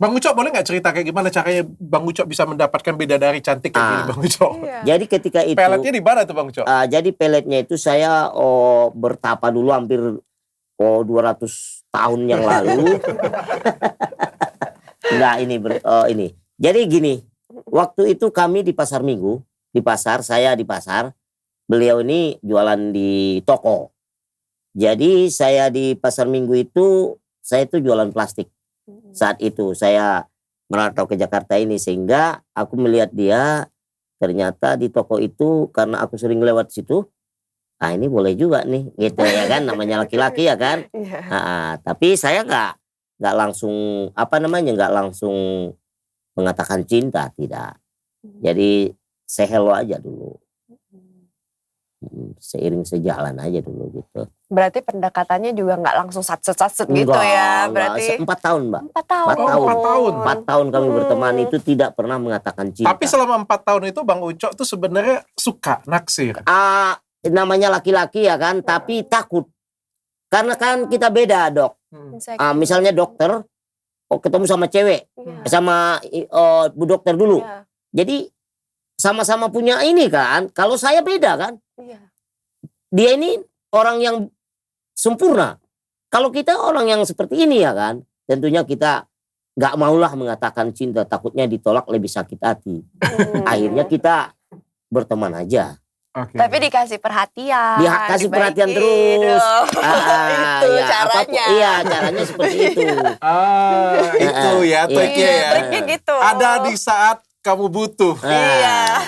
Bang Ucok boleh nggak cerita kayak gimana caranya Bang Ucok bisa mendapatkan bidadari cantik kayak gini Bang Ucok? Iya. Jadi ketika itu Peletnya di mana tuh Bang Ucok? jadi peletnya itu saya bertapa dulu hampir 200 tahun yang lalu. Enggak, ini. Jadi gini, waktu itu kami di pasar Minggu, saya di pasar, beliau ini jualan di toko. Jadi saya di pasar Minggu itu, saya itu jualan plastik. Saat itu saya merantau ke Jakarta ini, sehingga aku melihat dia ternyata di toko itu, karena aku sering lewat situ, ini boleh juga nih, gitu ya kan, namanya laki-laki ya kan. Tapi saya nggak langsung nggak langsung mengatakan cinta, tidak. Jadi say hello aja dulu, seiring sejalan aja dulu gitu. Berarti pendekatannya juga nggak langsung satset gitu ya? Berarti 4 tahun Mbak. 4 tahun. 4 tahun kami berteman itu tidak pernah mengatakan cinta. Tapi selama 4 tahun itu Bang Ucok tuh sebenarnya suka, naksir. Namanya laki-laki ya kan, tapi takut. Karena kan kita beda dok. Misalnya dokter, ketemu sama cewek, sama bu dokter dulu. Jadi sama-sama punya ini kan. Kalau saya beda kan. Dia ini orang yang sempurna. Kalau kita orang yang seperti ini ya kan, tentunya kita nggak maulah mengatakan cinta, takutnya ditolak lebih sakit hati. Akhirnya kita berteman aja. Okay. Tapi dikasih perhatian. Dikasih perhatian terus. Itu ya, caranya. Iya, caranya seperti itu. Itu ya, triknya ya. Triknya gitu. Ada di saat kamu butuh. Iya.